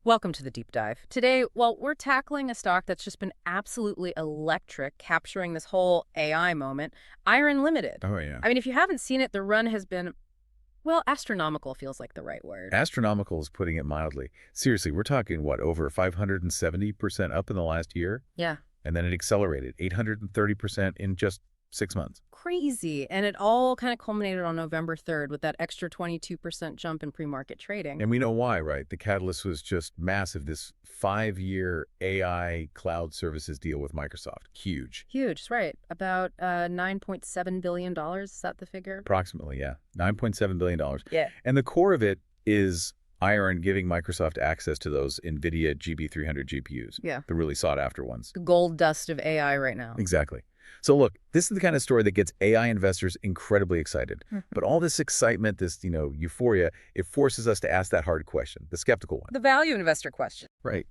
Welcome to the deep dive. Today, well, we're tackling a stock that's just been absolutely electric, capturing this whole AI moment, IREN Limited. Oh, yeah. I mean, if you haven't seen it, the run has been, well, astronomical feels like the right word. Astronomical is putting it mildly. Seriously, we're talking, what, over 570% up in the last year? Yeah. And then it accelerated 830% in just 6 months. Crazy. And it all kind of culminated on November 3rd with that extra 22% jump in pre-market trading. And we know why, right? The catalyst was just massive. This 5-year AI cloud services deal with Microsoft. Huge. Huge, right. About $9.7 billion. Is that the figure? Approximately, yeah. $9.7 billion. Yeah. And the core of it is IREN giving Microsoft access to those NVIDIA GB300 GPUs. Yeah. The really sought-after ones. The gold dust of AI right now. Exactly. So look, this is the kind of story that gets AI investors incredibly excited. But all this excitement, this, euphoria, it forces us to ask that hard question, the skeptical one. The value investor question. Right.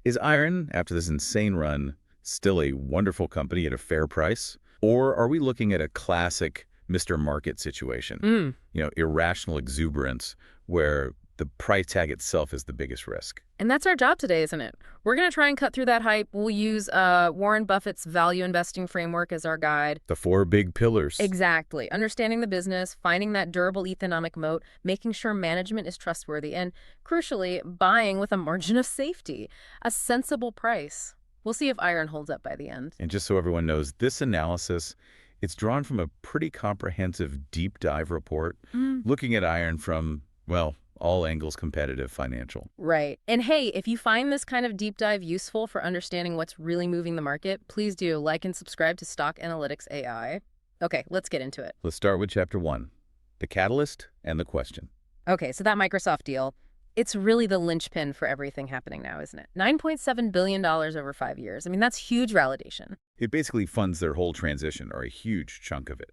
Is IREN, after this insane run, still a wonderful company at a fair price? Or are we looking at a classic Mr. Market situation? Irrational exuberance, where the price tag itself is the biggest risk. And that's our job today, isn't it? We're going to try and cut through that hype. We'll use Warren Buffett's value investing framework as our guide. The 4 big pillars. Exactly. Understanding the business, finding that durable economic moat, making sure management is trustworthy, and crucially, buying with a margin of safety, a sensible price. We'll see if IREN holds up by the end. And just so everyone knows, this analysis, it's drawn from a pretty comprehensive deep dive report looking at IREN from, well, all angles competitive financial. Right. And hey, if you find this kind of deep dive useful for understanding what's really moving the market, please do like and subscribe to Stock Analytics AI. Okay, let's get into it. Let's start with Chapter 1, the catalyst and the question. Okay, so that Microsoft deal, it's really the linchpin for everything happening now, isn't it? $9.7 billion over 5 years. I mean, that's huge validation. It basically funds their whole transition, or a huge chunk of it.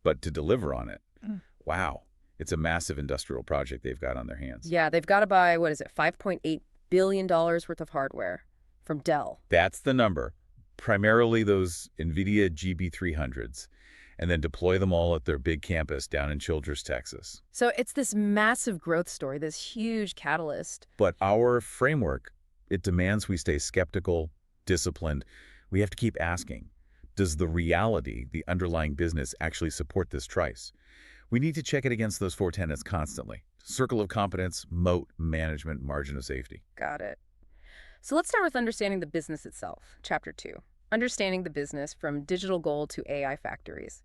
But to deliver on it, wow. It's a massive industrial project they've got on their hands. Yeah, they've got to buy, what is it, $5.8 billion worth of hardware from Dell. That's the number. Primarily those NVIDIA GB300s, and then deploy them all at their big campus down in Childress, Texas. So it's this massive growth story, this huge catalyst. But our framework, it demands we stay skeptical, disciplined. We have to keep asking, does the reality, the underlying business, actually support this trice? We need to check it against those 4 tenets constantly. Circle of competence, moat, management, margin of safety. Got it. So let's start with understanding the business itself. Chapter 2, understanding the business from digital gold to AI factories.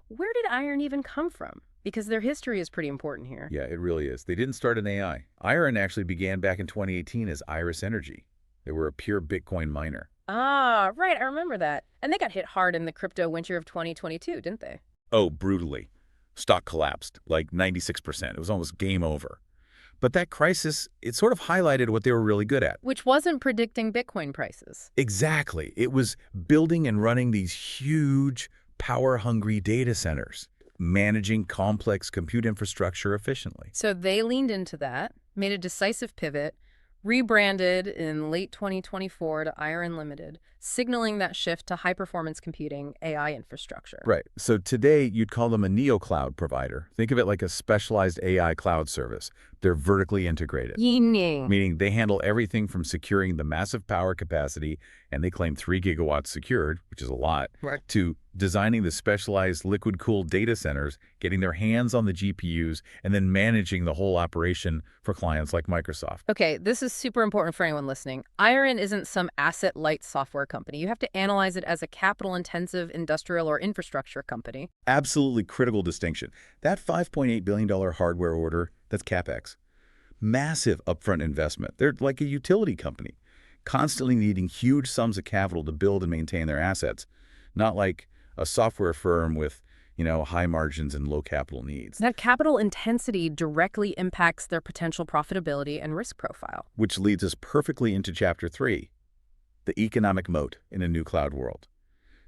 Where did IREN even come from? Because their history is pretty important here. Yeah, it really is. They didn't start in AI. IREN actually began back in 2018 as Iris Energy. They were a pure Bitcoin miner. Ah, right, I remember that. And they got hit hard in the crypto winter of 2022, didn't they? Oh, brutally. Stock collapsed, like 96%. It was almost game over. But that crisis, it sort of highlighted what they were really good at. Which wasn't predicting Bitcoin prices. Exactly. It was building and running these huge, power-hungry data centers, managing complex compute infrastructure efficiently. So they leaned into that, made a decisive pivot, rebranded in late 2024 to IREN Limited, signaling that shift to high-performance computing AI infrastructure. Right. So today, you'd call them a neocloud provider. Think of it like a specialized AI cloud service. They're vertically integrated, meaning they handle everything from securing the massive power capacity, and they claim 3 gigawatts secured, which is a lot, right, to designing the specialized liquid-cooled data centers, getting their hands on the GPUs, and then managing the whole operation for clients like Microsoft. Okay, this is super important for anyone listening. IREN isn't some asset-light software company. You have to analyze it as a capital-intensive industrial or infrastructure company. Absolutely critical distinction. That $5.8 billion hardware order, that's CapEx. Massive upfront investment. They're like a utility company, constantly needing huge sums of capital to build and maintain their assets, not like a software firm with, high margins and low capital needs. That capital intensity directly impacts their potential profitability and risk profile. Which leads us perfectly into Chapter 3, the economic moat in a new cloud world.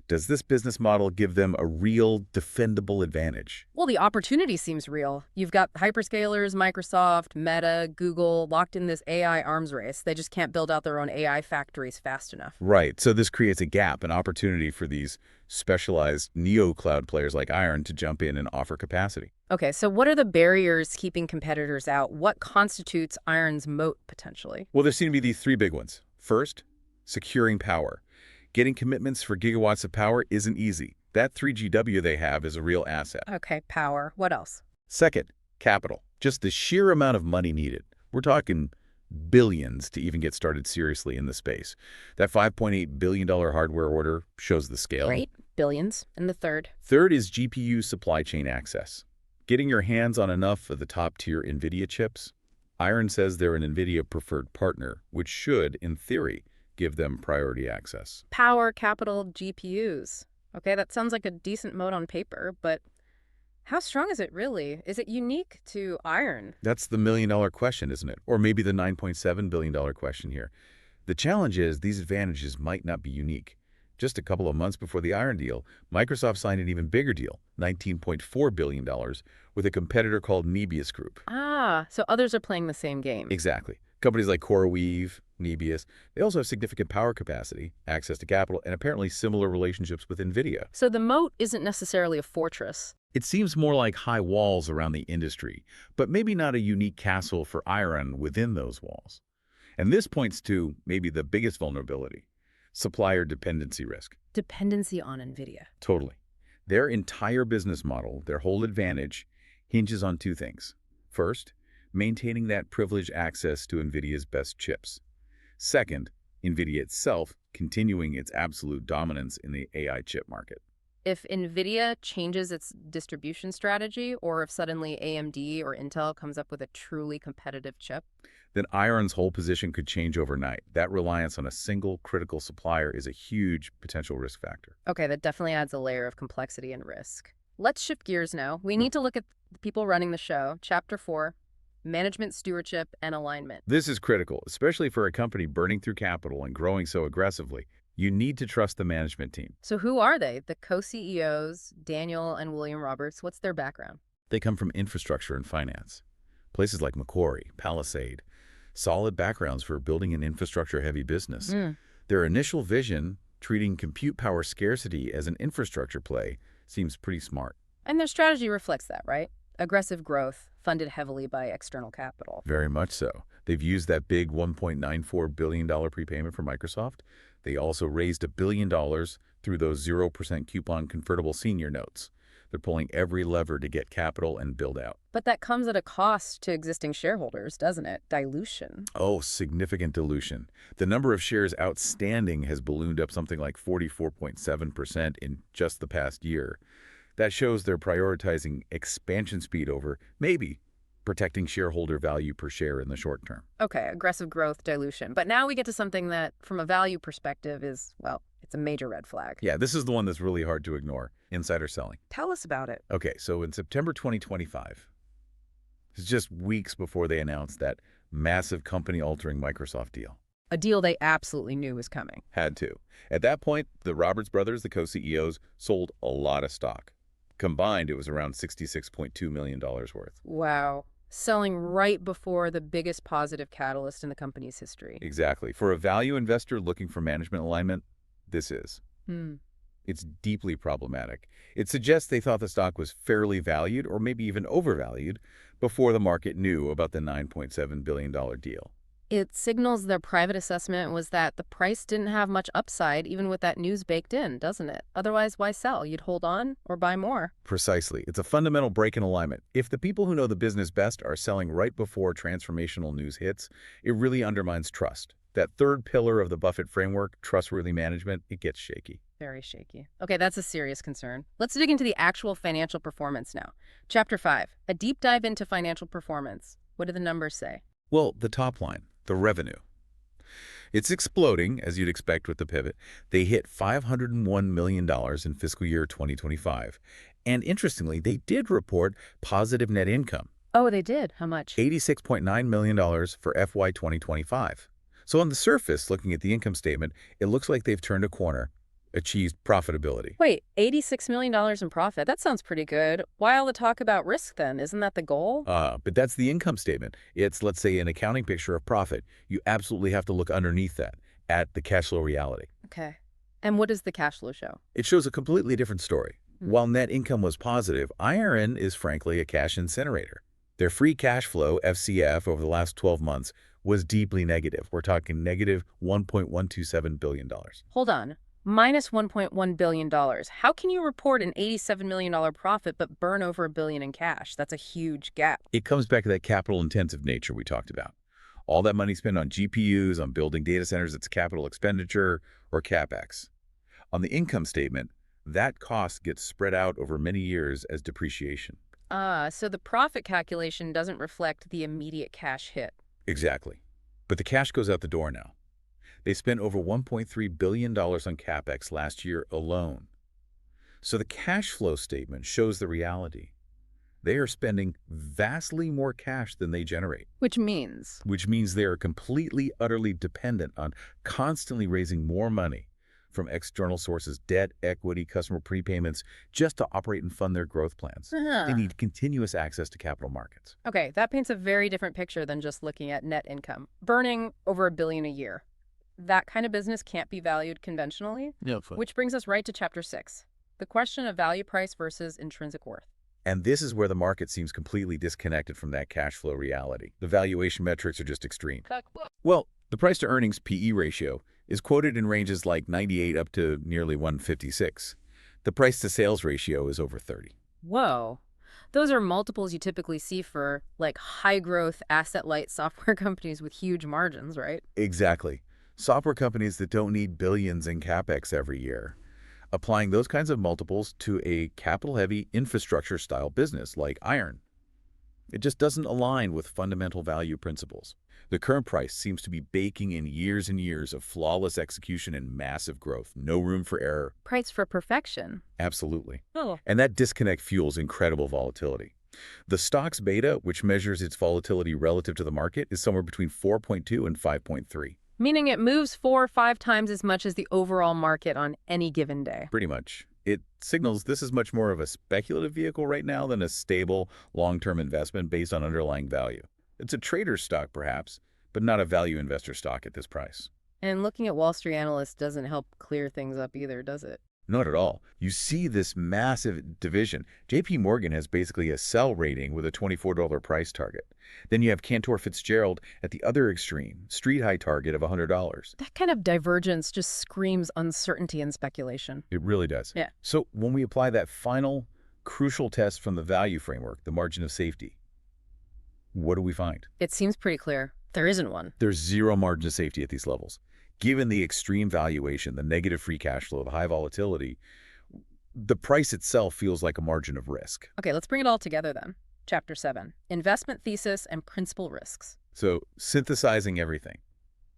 Does this business model give them a real defendable advantage? Well, the opportunity seems real. You've got hyperscalers, Microsoft, Meta, Google locked in this AI arms race. They just can't build out their own AI factories fast enough. Right, so this creates a gap, an opportunity for these specialized neo-cloud players like IREN to jump in and offer capacity. Okay, so what are the barriers keeping competitors out? What constitutes IREN's moat, potentially? Well, there seem to be these three big ones. First, securing power. Getting commitments for gigawatts of power isn't easy. That 3GW they have is a real asset. Okay, power. What else? Second, capital. Just the sheer amount of money needed. We're talking billions to even get started seriously in the space. That $5.8 billion hardware order shows the scale. Great. Billions. And the third? Third is GPU supply chain access. Getting your hands on enough of the top-tier NVIDIA chips. IREN says they're an NVIDIA preferred partner, which should, in theory, give them priority access. Power, capital, GPUs. Okay, that sounds like a decent moat on paper, but how strong is it really? Is it unique to IREN? That's the million-dollar question, isn't it? Or maybe the $9.7 billion question here. The challenge is these advantages might not be unique. Just a couple of months before the IREN deal, Microsoft signed an even bigger deal, $19.4 billion, with a competitor called Nebius Group. Ah, so others are playing the same game. Exactly. Companies like CoreWeave, Nebius, they also have significant power capacity, access to capital, and apparently similar relationships with NVIDIA. So the moat isn't necessarily a fortress. It seems more like high walls around the industry, but maybe not a unique castle for IREN within those walls. And this points to maybe the biggest vulnerability, supplier dependency risk. Dependency on NVIDIA. Totally. Their entire business model, their whole advantage, hinges on two things. First, maintaining that privileged access to NVIDIA's best chips. Second, NVIDIA itself continuing its absolute dominance in the AI chip market. If NVIDIA changes its distribution strategy, or if suddenly AMD or Intel comes up with a truly competitive chip, then IREN's whole position could change overnight. That reliance on a single critical supplier is a huge potential risk factor. okay, that definitely adds a layer of complexity and risk. Let's shift gears now. We need to look at the people running the show. Chapter 4, management, stewardship, and alignment. This is critical, especially for a company burning through capital and growing so aggressively. You need to trust the management team. So who are they? The co-CEOs, Daniel and William Roberts, what's their background? They come from infrastructure and finance. Places like Macquarie, Palisade, solid backgrounds for building an infrastructure-heavy business. Their initial vision, treating compute power scarcity as an infrastructure play, seems pretty smart. And their strategy reflects that, right? Aggressive growth, funded heavily by external capital. Very much so. They've used that big $1.94 billion prepayment from Microsoft. They also raised $1 billion through those 0% coupon convertible senior notes. They're pulling every lever to get capital and build out. But that comes at a cost to existing shareholders, doesn't it? Dilution. Oh, significant dilution. The number of shares outstanding has ballooned up something like 44.7% in just the past year. That shows they're prioritizing expansion speed over, maybe, protecting shareholder value per share in the short term. Okay, aggressive growth, dilution. But now we get to something that, from a value perspective, is, well, it's a major red flag. Yeah, this is the one that's really hard to ignore, insider selling. Tell us about it. Okay, so in September 2025, it's just weeks before they announced that massive company-altering Microsoft deal. A deal they absolutely knew was coming. Had to. At that point, the Roberts brothers, the co-CEOs, sold a lot of stock. Combined, it was around $66.2 million worth. Wow. Selling right before the biggest positive catalyst in the company's history. Exactly. For a value investor looking for management alignment, this is. It's deeply problematic. It suggests they thought the stock was fairly valued, or maybe even overvalued, before the market knew about the $9.7 billion deal. It signals their private assessment was that the price didn't have much upside, even with that news baked in, doesn't it? Otherwise, why sell? You'd hold on or buy more. Precisely. It's a fundamental break in alignment. If the people who know the business best are selling right before transformational news hits, it really undermines trust. That third pillar of the Buffett framework, trustworthy management, it gets shaky. Very shaky. Okay, that's a serious concern. Let's dig into the actual financial performance now. Chapter 5, a deep dive into financial performance. What do the numbers say? Well, the top line, the revenue. It's exploding, as you'd expect with the pivot. They hit $501 million in fiscal year 2025. And interestingly, they did report positive net income. Oh, they did? How much? $86.9 million for FY 2025. So on the surface, looking at the income statement, it looks like they've turned a corner. achieved profitability. Wait, $86 million dollars in profit? That sounds pretty good. Why all the talk about risk then? Isn't that the goal? But that's the income statement. It's, let's say, an accounting picture of profit. You absolutely have to look underneath that at the cash flow reality. Okay. And what does the cash flow show? It shows a completely different story. Hmm. While net income was positive, IREN is frankly a cash incinerator. Their free cash flow, FCF, over the last 12 months was deeply negative. We're talking negative $1.127 billion. Hold on. Minus $1.1 billion. How can you report an $87 million profit but burn over $1 billion in cash? That's a huge gap. It comes back to that capital-intensive nature we talked about. All that money spent on GPUs, on building data centers, it's capital expenditure or CapEx. On the income statement, that cost gets spread out over many years as depreciation. So the profit calculation doesn't reflect the immediate cash hit. Exactly. But the cash goes out the door now. They spent over $1.3 billion on CapEx last year alone. So the cash flow statement shows the reality. They are spending vastly more cash than they generate, Which means? which means they are completely, utterly dependent on constantly raising more money from external sources, debt, equity, customer prepayments, just to operate and fund their growth plans. They need continuous access to capital markets. Okay, that paints a very different picture than just looking at net income. Burning over $1 billion a year. That kind of business can't be valued conventionally, Yeah, which brings us right to Chapter 6, the question of value price versus intrinsic worth. And this is where the market seems completely disconnected from that cash flow reality. The valuation metrics are just extreme. Well, the price to earnings PE ratio is quoted in ranges like 98 up to nearly 156. The price to sales ratio is over 30. Whoa. Those are multiples you typically see for, like, high-growth, asset-light software companies with huge margins, right? Exactly. Software companies that don't need billions in CapEx every year. Applying those kinds of multiples to a capital-heavy infrastructure-style business like IREN. It just doesn't align with fundamental value principles. The current price seems to be baking in years and years of flawless execution and massive growth. No room for error. Price for perfection. Absolutely. Oh. And that disconnect fuels incredible volatility. The stock's beta, which measures its volatility relative to the market, is somewhere between 4.2 and 5.3. Meaning it moves 4 or 5 times as much as the overall market on any given day. Pretty much. It signals this is much more of a speculative vehicle right now than a stable, long-term investment based on underlying value. It's a trader's stock, perhaps, but not a value investor stock at this price. And looking at Wall Street analysts doesn't help clear things up either, does it? Not at all. You see this massive division. JP Morgan has basically a sell rating with a $24 price target. Then you have Cantor Fitzgerald at the other extreme, street high target of $100. That kind of divergence just screams uncertainty and speculation. It really does. Yeah. So when we apply that final crucial test from the value framework, the margin of safety, what do we find? It seems pretty clear. There isn't one. There's zero margin of safety at these levels. Given the extreme valuation, the negative free cash flow, the high volatility, the price itself feels like a margin of risk. Okay, let's bring it all together then. Chapter 7, Investment Thesis and Principal Risks. So synthesizing everything.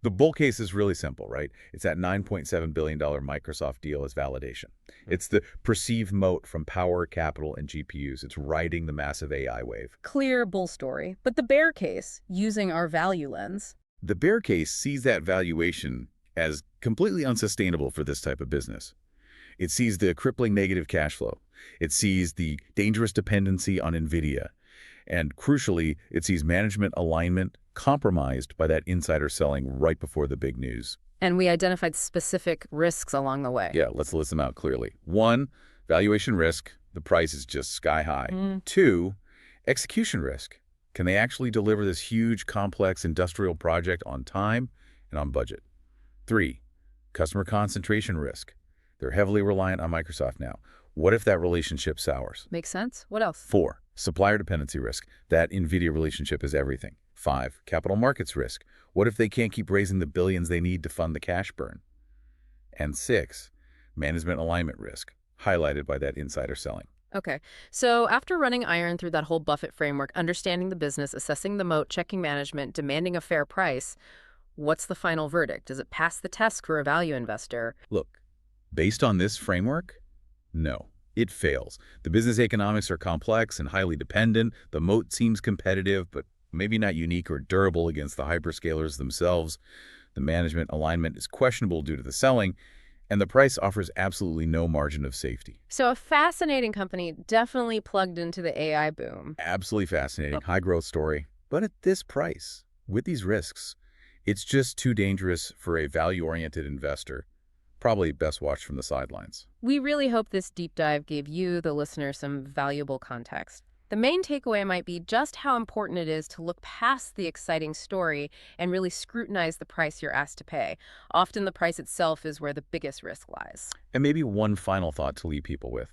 The bull case is really simple, right? It's that $9.7 billion Microsoft deal as validation. It's the perceived moat from power, capital, and GPUs. It's riding the massive AI wave. Clear bull story. But the bear case, using our value lens. The bear case sees that valuation as completely unsustainable for this type of business. It sees the crippling negative cash flow. It sees the dangerous dependency on NVIDIA. And crucially, it sees management alignment compromised by that insider selling right before the big news. And we identified specific risks along the way. Yeah, let's list them out clearly. 1, valuation risk. The price is just sky high. 2, execution risk. Can they actually deliver this huge, complex industrial project on time and on budget? 3, customer concentration risk. They're heavily reliant on Microsoft now. What if that relationship sours? Makes sense? What else? 4, supplier dependency risk. That NVIDIA relationship is everything. 5, capital markets risk. What if they can't keep raising the billions they need to fund the cash burn? And 6, management alignment risk, highlighted by that insider selling. Okay, so after running IREN through that whole Buffett framework, understanding the business, assessing the moat, checking management, demanding a fair price, what's the final verdict? Does it pass the test for a value investor? Look, based on this framework, no, it fails. The business economics are complex and highly dependent. The moat seems competitive, but maybe not unique or durable against the hyperscalers themselves. The management alignment is questionable due to the selling, And the price offers absolutely no margin of safety. So a fascinating company, definitely plugged into the AI boom. Absolutely fascinating, high growth story. But at this price, with these risks, it's just too dangerous for a value-oriented investor. Probably best watched from the sidelines. We really hope this deep dive gave you, the listener, some valuable context. The main takeaway might be just how important it is to look past the exciting story and really scrutinize the price you're asked to pay. Often the price itself is where the biggest risk lies. And maybe one final thought to leave people with.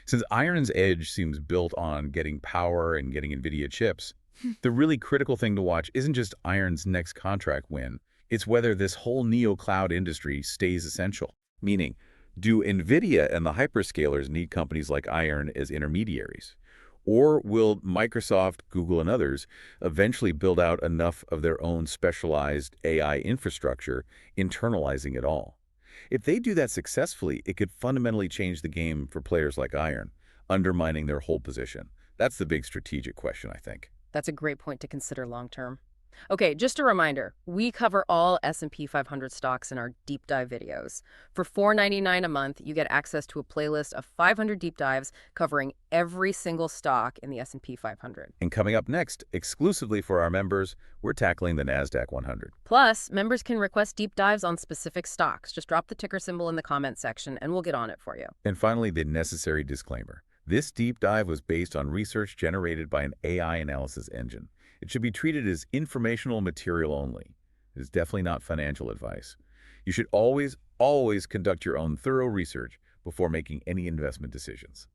Since IREN's edge seems built on getting power and getting NVIDIA chips, the really critical thing to watch isn't just IREN's next contract win, it's whether this whole neo-cloud industry stays essential. Meaning, do NVIDIA and the hyperscalers need companies like IREN as intermediaries? Or will Microsoft, Google, and others eventually build out enough of their own specialized AI infrastructure, internalizing it all? If they do that successfully, it could fundamentally change the game for players like IREN, undermining their whole position. That's the big strategic question, I think. That's a great point to consider long term. Okay, just a reminder, we cover all S&P 500 stocks in our deep dive videos. For $4.99 a month, you get access to a playlist of 500 deep dives covering every single stock in the S&P 500. And coming up next, exclusively for our members, we're tackling the NASDAQ 100. Plus, members can request deep dives on specific stocks. Just drop the ticker symbol in the comment section and we'll get on it for you. And finally, the necessary disclaimer. This deep dive was based on research generated by an AI analysis engine. It should be treated as informational material only. It is definitely not financial advice. You should always conduct your own thorough research before making any investment decisions.